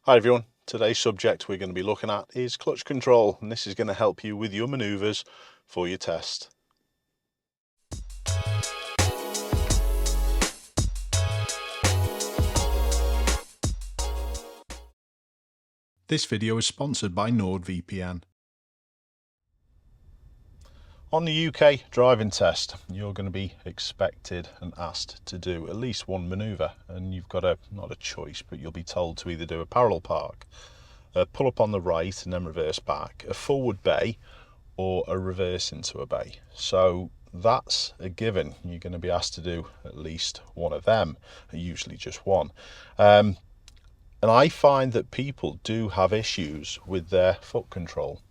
Hi everyone, today's subject we're going to be looking at is clutch control, and this is going to help you with your manoeuvres for your test. This video is sponsored by NordVPN. On the UK driving test, you're going to be expected and asked to do at least one manoeuvre, and you've got not a choice, but you'll be told to either do a parallel park, pull up on the right and then reverse back, a forward bay, or a reverse into a bay. So that's a given. You're going to be asked to do at least one of them, usually just one. And I find that people do have issues with their foot control.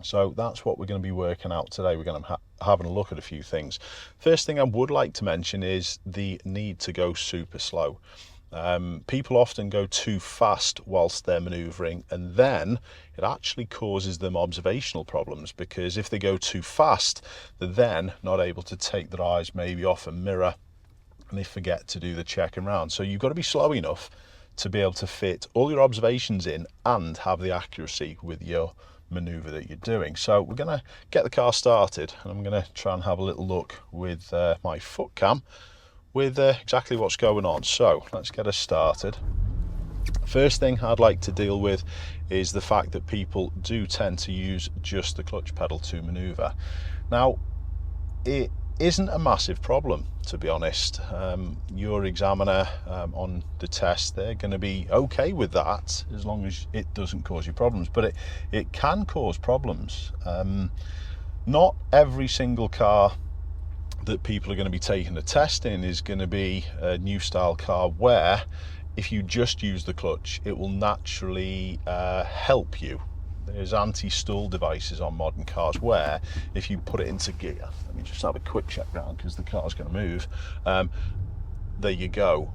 So that's what we're going to be working out today. We're going to having a look at a few things. First thing I would like to mention is the need to go super slow. People often go too fast whilst they're manoeuvring, and then it actually causes them observational problems, because if they go too fast, they're then not able to take their eyes maybe off a mirror and they forget to do the check and round. So you've got to be slow enough to be able to fit all your observations in and have the accuracy with your manoeuvre that you're doing. So we're going to get the car started, and I'm going to try and have a little look with my foot cam with exactly what's going on. So let's get us started. First thing I'd like to deal with is the fact that people do tend to use just the clutch pedal to manoeuvre. Now, it isn't a massive problem, to be honest. Your examiner on the test, they're going to be okay with that as long as it doesn't cause you problems, but it can cause problems. Not every single car that people are going to be taking a test in is going to be a new style car where if you just use the clutch, it will naturally help you. There's anti-stall devices on modern cars where if you put it into gear, let me just have a quick check round because the car's going to move. There you go.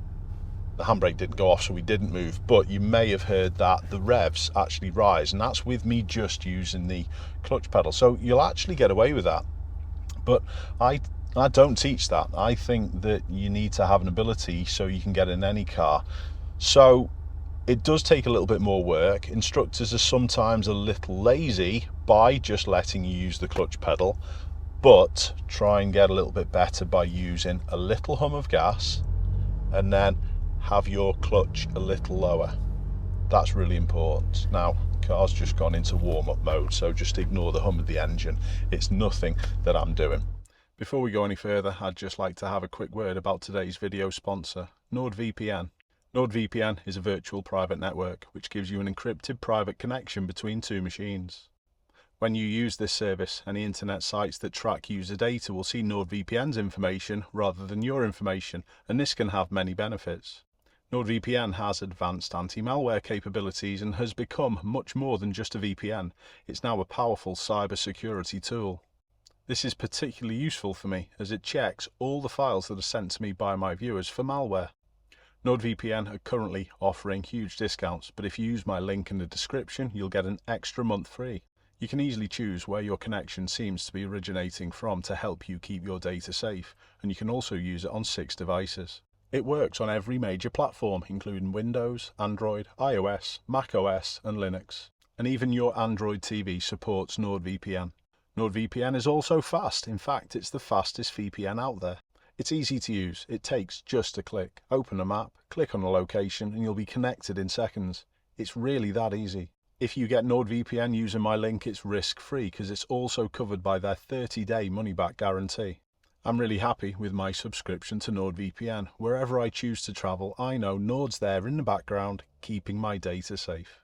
The handbrake didn't go off, so we didn't move, but you may have heard that the revs actually rise, and that's with me just using the clutch pedal. So you'll actually get away with that. But I don't teach that. I think that you need to have an ability so you can get in any car. So it does take a little bit more work. Instructors are sometimes a little lazy by just letting you use the clutch pedal, but try and get a little bit better by using a little hum of gas and then have your clutch a little lower. That's really important. Now, the car's just gone into warm-up mode, so just ignore the hum of the engine. It's nothing that I'm doing. Before we go any further, I'd just like to have a quick word about today's video sponsor, NordVPN. NordVPN is a virtual private network which gives you an encrypted private connection between two machines. When you use this service, any internet sites that track user data will see NordVPN's information rather than your information, and this can have many benefits. NordVPN has advanced anti-malware capabilities and has become much more than just a VPN. It's now a powerful cyber-security tool. This is particularly useful for me as it checks all the files that are sent to me by my viewers for malware. NordVPN are currently offering huge discounts, but if you use my link in the description, you'll get an extra month free. You can easily choose where your connection seems to be originating from to help you keep your data safe, and you can also use it on 6 devices. It works on every major platform, including Windows, Android, iOS, macOS, and Linux. And even your Android TV supports NordVPN. NordVPN is also fast. In fact, it's the fastest VPN out there. It's easy to use. It takes just a click. Open a map, click on a location, and you'll be connected in seconds. It's really that easy. If you get NordVPN using my link, it's risk-free because it's also covered by their 30-day money-back guarantee. I'm really happy with my subscription to NordVPN. Wherever I choose to travel, I know Nord's there in the background, keeping my data safe.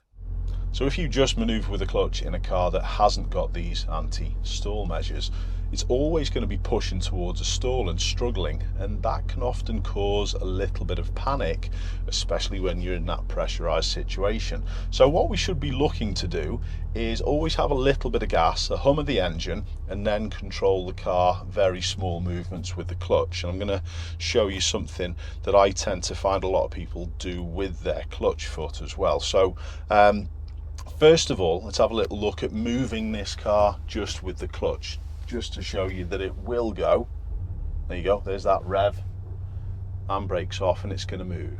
So if you just manoeuvre with a clutch in a car that hasn't got these anti-stall measures, it's always going to be pushing towards a stall and struggling, and that can often cause a little bit of panic, especially when you're in that pressurized situation. So what we should be looking to do is always have a little bit of gas, a hum of the engine, and then control the car, very small movements with the clutch. And I'm going to show you something that I tend to find a lot of people do with their clutch foot as well. So first of all, let's have a little look at moving this car just with the clutch, just to show you that it will go. There you go, there's that rev, handbrake's off and it's going to move.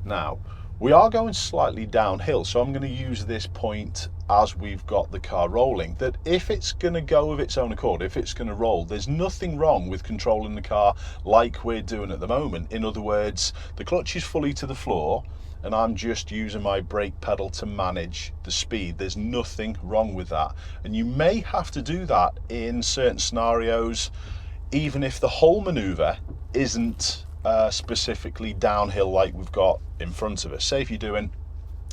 Now, We are going slightly downhill, so I'm going to use this point as we've got the car rolling, that if it's going to go of its own accord, if it's going to roll, there's nothing wrong with controlling the car like we're doing at the moment. In other words, the clutch is fully to the floor and I'm just using my brake pedal to manage the speed. There's nothing wrong with that. And you may have to do that in certain scenarios, even if the whole maneuver isn't specifically downhill like we've got in front of us. Say if you're doing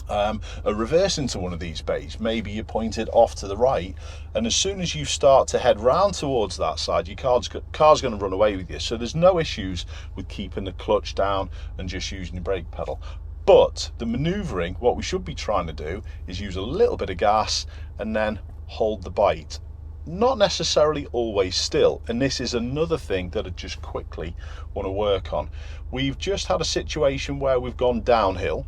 a reverse into one of these bays, maybe you point it off to the right, and as soon as you start to head round towards that side, your car's going to run away with you. So there's no issues with keeping the clutch down and just using your brake pedal. But the manoeuvring, what we should be trying to do is use a little bit of gas and then hold the bite. Not necessarily always still, and this is another thing that I just quickly want to work on. We've just had a situation where we've gone downhill.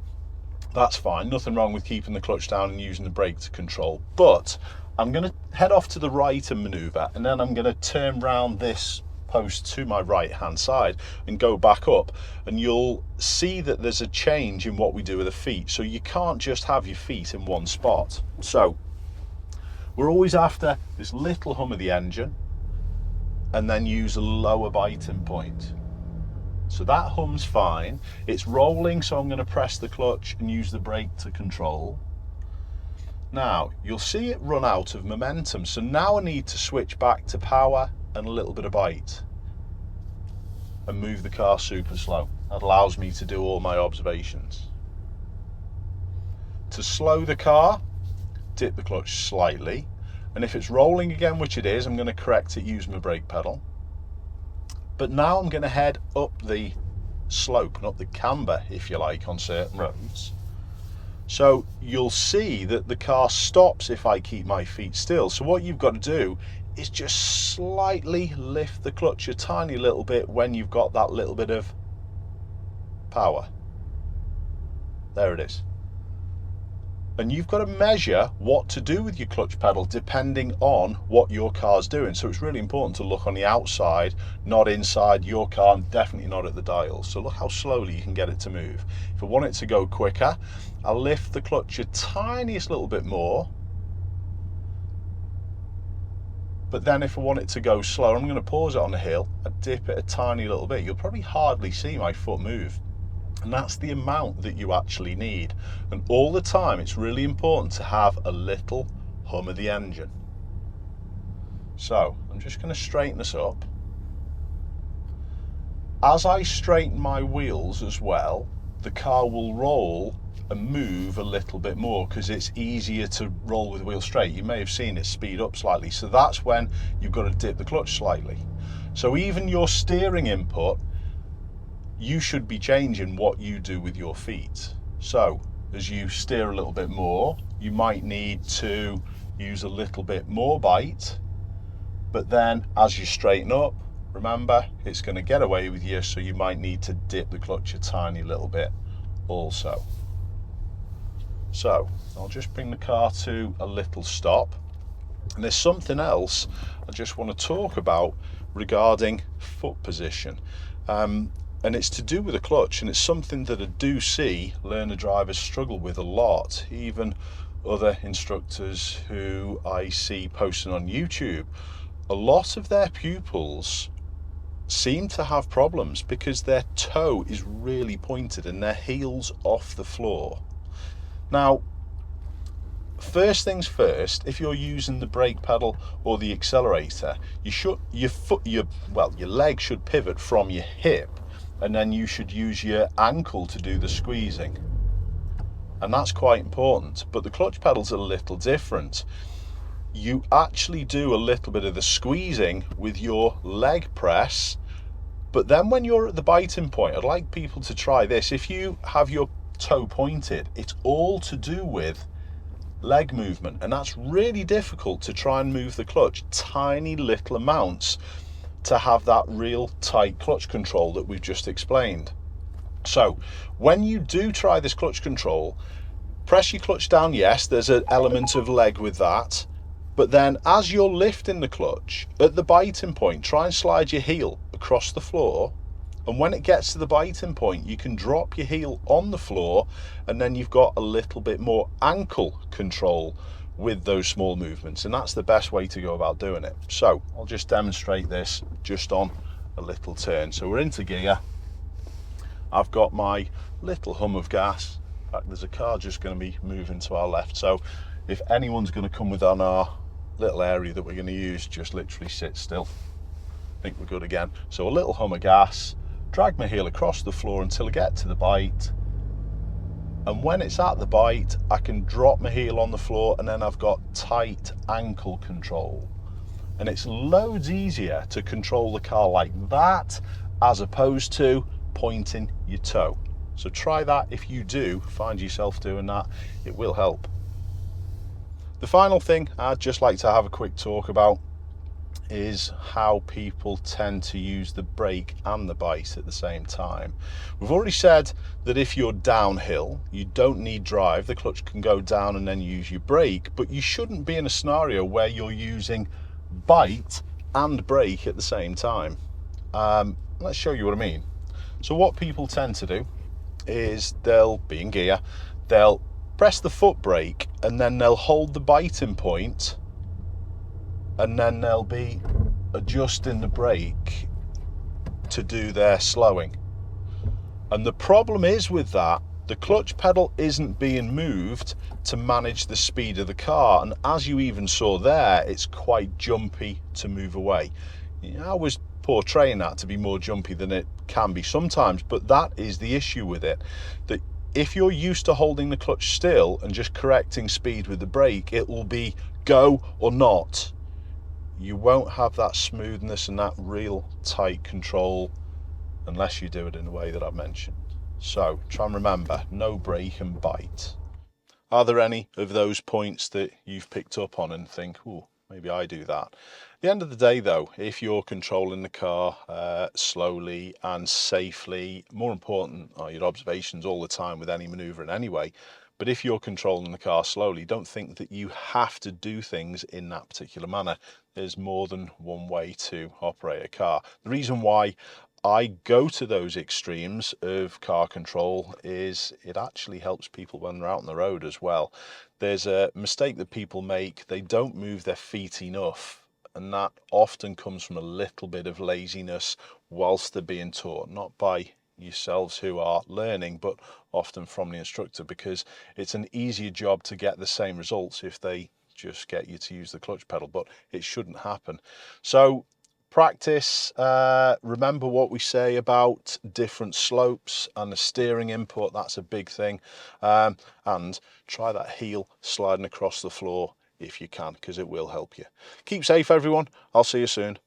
That's fine, nothing wrong with keeping the clutch down and using the brake to control, but I'm going to head off to the right and manoeuvre, and then I'm going to turn round this post to my right hand side and go back up, and you'll see that there's a change in what we do with the feet. So you can't just have your feet in one spot. So we're always after this little hum of the engine and then use a lower biting point. So that hum's fine, it's rolling, so I'm going to press the clutch and use the brake to control. Now you'll see it run out of momentum, so now I need to switch back to power and a little bit of bite and move the car super slow. That allows me to do all my observations. To slow the car, dip the clutch slightly, and if it's rolling again, which it is, I'm going to correct it using my brake pedal. But now I'm going to head up the slope and up the camber, if you like, on certain roads. So you'll see that the car stops if I keep my feet still. So what you've got to do is just slightly lift the clutch a tiny little bit when you've got that little bit of power. There it is. And you've got to measure what to do with your clutch pedal depending on what your car's doing. So it's really important to look on the outside, not inside your car, and definitely not at the dials. So look how slowly you can get it to move. If I want it to go quicker, I'll lift the clutch a tiniest little bit more. But then if I want it to go slower, I'm going to pause it on the hill, I dip it a tiny little bit. You'll probably hardly see my foot move. And that's the amount that you actually need. And all the time, it's really important to have a little hum of the engine. So I'm just going to straighten this up. As I straighten my wheels as well, the car will roll and move a little bit more because it's easier to roll with the wheel straight. You may have seen it speed up slightly. So that's when you've got to dip the clutch slightly. So even your steering input, you should be changing what you do with your feet. So as you steer a little bit more, you might need to use a little bit more bite, but then as you straighten up, remember, it's going to get away with you, so you might need to dip the clutch a tiny little bit also. So I'll just bring the car to a little stop, and there's something else I just want to talk about regarding foot position. And it's to do with the clutch, and it's something that I do see learner drivers struggle with a lot. Even other instructors who I see posting on YouTube, a lot of their pupils seem to have problems because their toe is really pointed and their heel's off the floor. Now, first things first, if you're using the brake pedal or the accelerator, your leg should pivot from your hip, and then you should use your ankle to do the squeezing. And that's quite important. But the clutch pedal's a little different. You actually do a little bit of the squeezing with your leg press, but then when you're at the biting point, I'd like people to try this. If you have your toe pointed, it's all to do with leg movement, and that's really difficult to try and move the clutch tiny little amounts to have that real tight clutch control that we've just explained. So when you do try this clutch control, press your clutch down. Yes, there's an element of leg with that, but then as you're lifting the clutch at the biting point, try and slide your heel across the floor And when it gets to the biting point, you can drop your heel on the floor, and then you've got a little bit more ankle control with those small movements, and that's the best way to go about doing it. So I'll just demonstrate this just on a little turn. So we're into gear. I've got my little hum of gas. In fact, there's a car just going to be moving to our left, so if anyone's going to come within our little area that we're going to use, just literally sit still. I think we're good again. So a little hum of gas, drag my heel across the floor until I get to the bite, and when it's at the bite I can drop my heel on the floor, and then I've got tight ankle control. And it's loads easier to control the car like that as opposed to pointing your toe. So try that. If you do find yourself doing that, it will help. The final thing I'd just like to have a quick talk about is how people tend to use the brake and the bite at the same time. We've already said that if you're downhill, you don't need drive. The clutch can go down and then use your brake, but you shouldn't be in a scenario where you're using bite and brake at the same time. Let's show you what I mean. So what people tend to do is they'll be in gear, they'll press the foot brake, and then they'll hold the biting point, and then they'll be adjusting the brake to do their slowing. And the problem is with that, the clutch pedal isn't being moved to manage the speed of the car, and as you even saw there, it's quite jumpy to move away. I was portraying that to be more jumpy than it can be sometimes, but that is the issue with it, that if you're used to holding the clutch still and just correcting speed with the brake, it will be go or not. You won't have that smoothness and that real tight control unless you do it in the way that I've mentioned. So try and remember, no brake and bite. Are there any of those points that you've picked up on and think, oh, maybe I do that? At the end of the day though, if you're controlling the car slowly and safely, more important are your observations all the time with any manoeuvring anyway, but if you're controlling the car slowly, don't think that you have to do things in that particular manner. There's more than one way to operate a car. The reason why I go to those extremes of car control is it actually helps people when they're out on the road as well. There's a mistake that people make, they don't move their feet enough, and that often comes from a little bit of laziness whilst they're being taught, not by yourselves who are learning, but often from the instructor, because it's an easier job to get the same results if they just get you to use the clutch pedal, but it shouldn't happen. So practice, remember what we say about different slopes and the steering input, that's a big thing, and try that heel sliding across the floor if you can, because it will help you. Keep safe everyone, I'll see you soon.